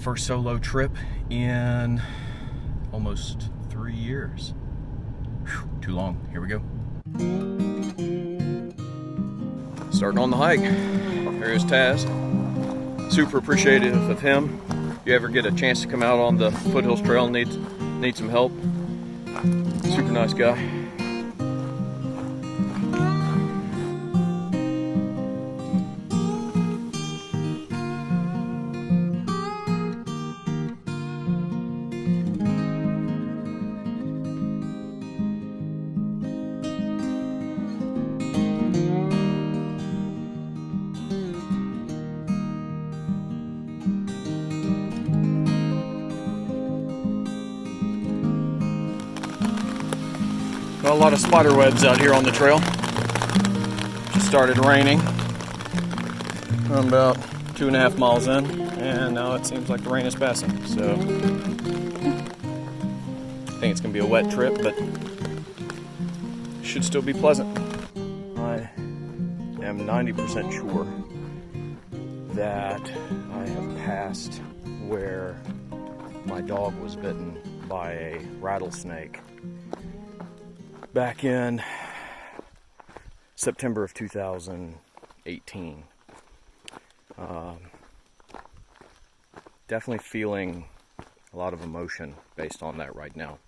First solo trip in almost 3 years. Whew, too long. Here we go. Starting on the hike. There's Taz. Super appreciative of him. If you ever get a chance to come out on the Foothills Trail and need some help, super nice guy. Got a lot of spider webs out here on the trail. Just started raining. I'm about 2.5 miles in, and now it seems like the rain is passing. So I think it's gonna be a wet trip, but should still be pleasant. I am 90% sure that I have passed where my dog was bitten by a rattlesnake back in September of 2018. Definitely feeling a lot of emotion based on that right now.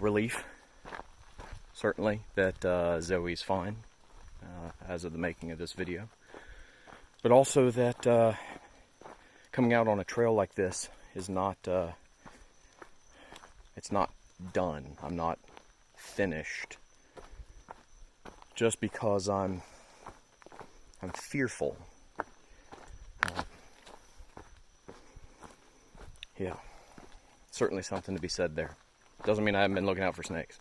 Relief, certainly, that Zoe's fine as of the making of this video. But also that coming out on a trail like this is not, it's not done. I'm not finished just because I'm fearful. Yeah, certainly something to be said there. Doesn't mean I haven't been looking out for snakes.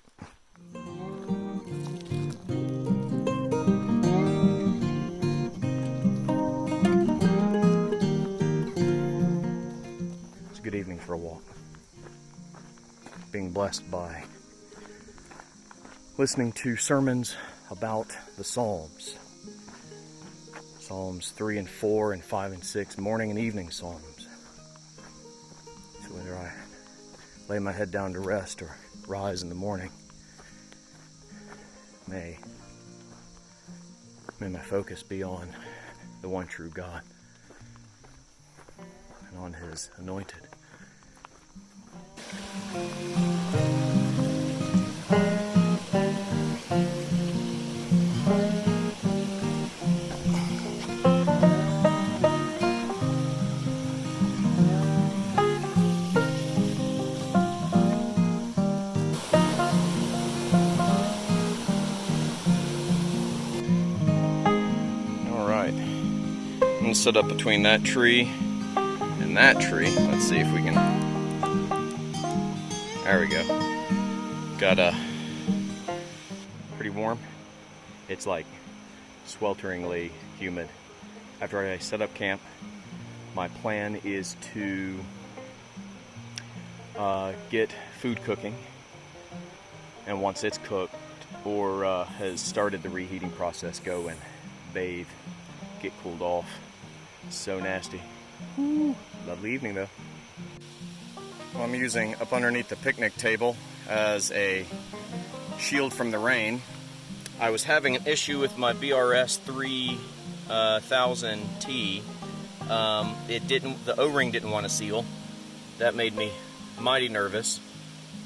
It's a good evening for a walk. Being blessed by listening to sermons about the Psalms. Psalms 3 and 4 and 5 and 6, morning and evening Psalms. So whether I lay my head down to rest or rise in the morning, may my focus be on the one true God and on His anointed. I'm gonna sit up between that tree and that tree. Let's see if we can. There we go. Got pretty warm. It's like swelteringly humid. After I set up camp, my plan is to get food cooking, and once it's cooked or has started the reheating process, go and bathe, get cooled off. So nasty. Woo. Lovely evening though. Well, I'm using up underneath the picnic table as a shield from the rain. I was having an issue with my BRS 3000T. The O-ring didn't want to seal. That made me mighty nervous.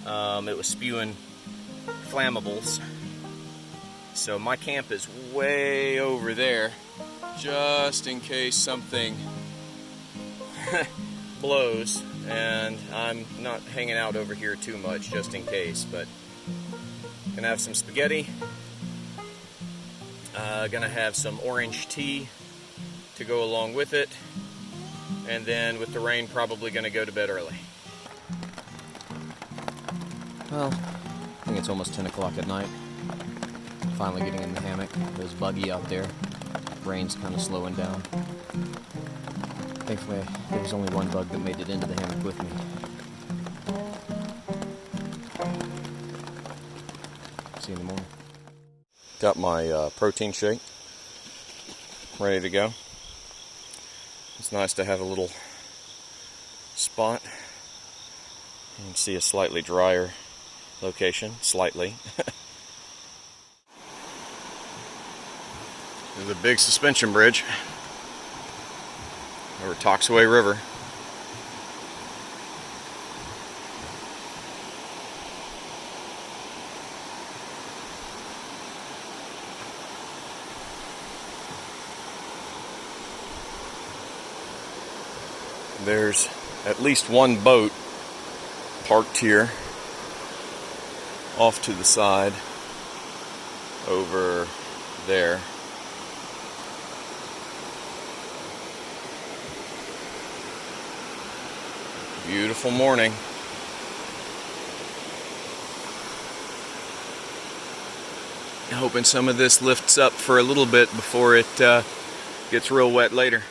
It was spewing flammables. So my camp is way over there, just in case something blows, and I'm not hanging out over here too much just in case. But gonna have some spaghetti, gonna have some orange tea to go along with it, and then with the rain probably gonna go to bed early. Well, I think it's almost 10 o'clock at night. Finally getting in the hammock. It was buggy out there. Rain's kind of slowing down. Thankfully, there was only one bug that made it into the hammock with me. See you in the morning. Got my protein shake ready to go. It's nice to have a little spot. You can see a slightly drier location, slightly. There's a big suspension bridge over Toxaway River. There's at least one boat parked here off to the side over there. Beautiful morning. Hoping some of this lifts up for a little bit before it gets real wet later.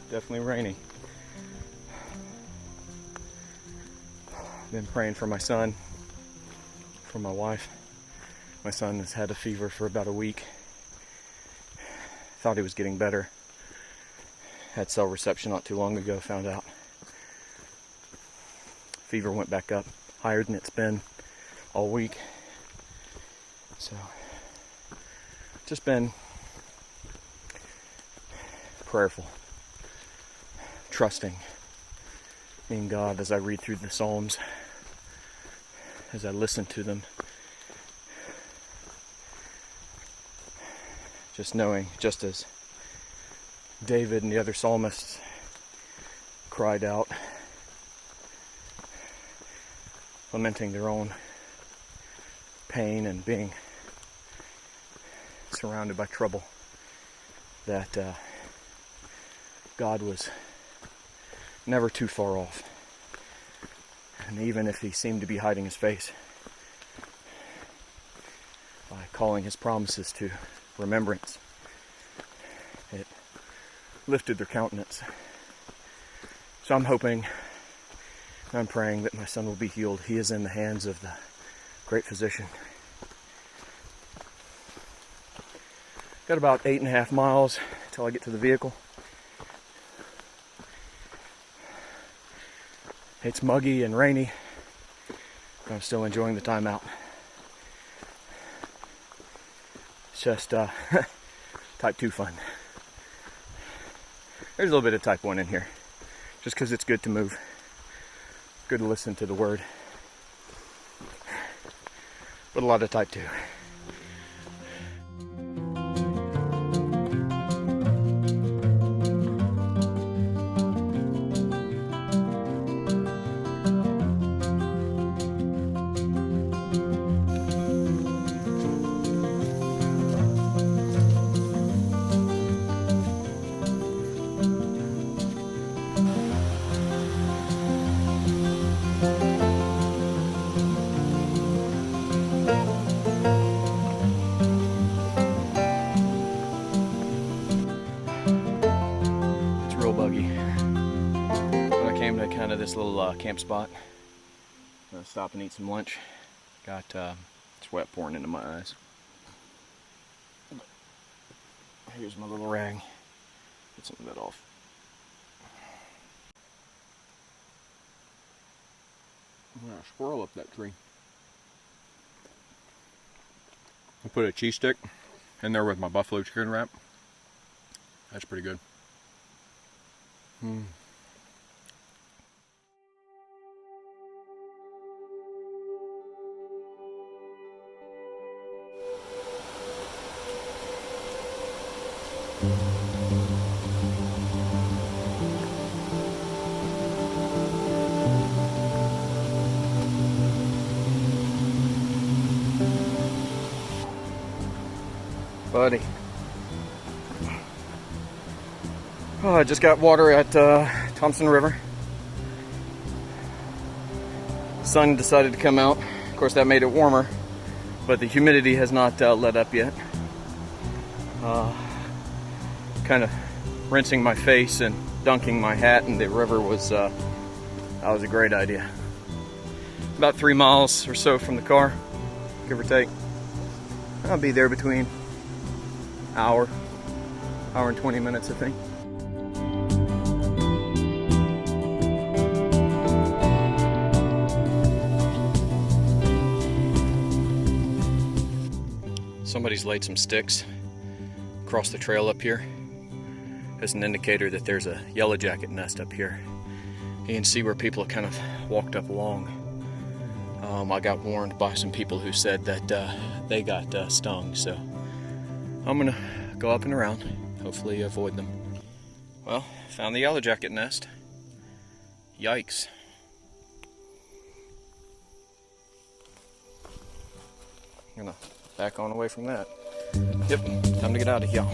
Definitely rainy. Been praying for my son, for my wife. My son has had a fever for about a week. Thought he was getting better. Had cell reception not too long ago, found out. Fever went back up, higher than it's been all week. So, just been prayerful, trusting in God as I read through the Psalms, as I listen to them. Just knowing, just as David and the other psalmists cried out, lamenting their own pain and being surrounded by trouble, that God was never too far off. And even if he seemed to be hiding his face, by calling his promises to remembrance. It lifted their countenance. So I'm hoping, I'm praying that my son will be healed. He is in the hands of the great physician. Got about 8.5 miles until I get to the vehicle. It's muggy and rainy, but I'm still enjoying the time out. It's just type 2 fun. There's a little bit of type 1 in here, just because it's good to move, good to listen to the word, but a lot of type 2. Kind of this little camp spot. I'm gonna stop and eat some lunch. Got sweat pouring into my eyes. Here's my little rag. Get some of that off. I'm gonna squirrel up that tree. I put a cheese stick in there with my buffalo chicken wrap. That's pretty good. Buddy. Oh, I just got water at Thompson River. Sun decided to come out. Of course, that made it warmer, but the humidity has not let up yet. Kind of rinsing my face and dunking my hat in the river was that was a great idea. About 3 miles or so from the car, give or take. I'll be there between hour and 20 minutes, I think. Somebody's laid some sticks across the trail up here as an indicator that there's a yellow jacket nest up here. You can see where people have kind of walked up along. I got warned by some people who said that they got stung, so I'm gonna go up and around, hopefully avoid them. Well, found the yellow jacket nest. Yikes. I'm gonna back on away from that. Yep, time to get out of here.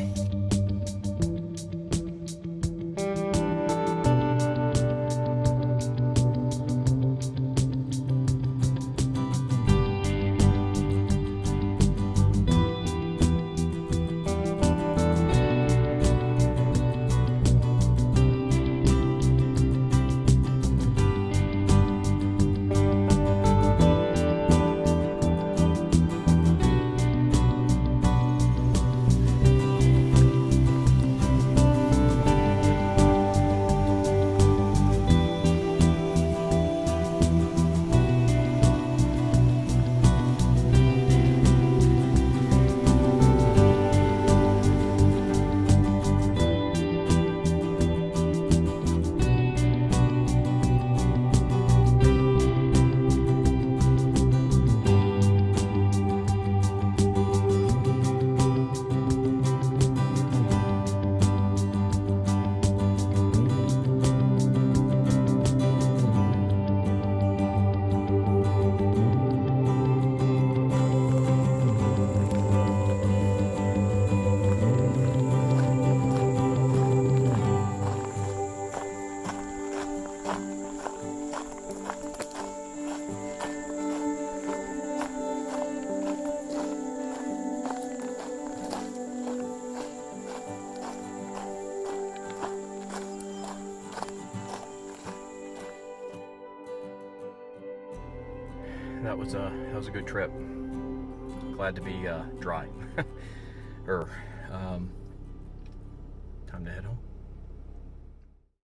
that was a good trip. Glad to be dry. Time to head home.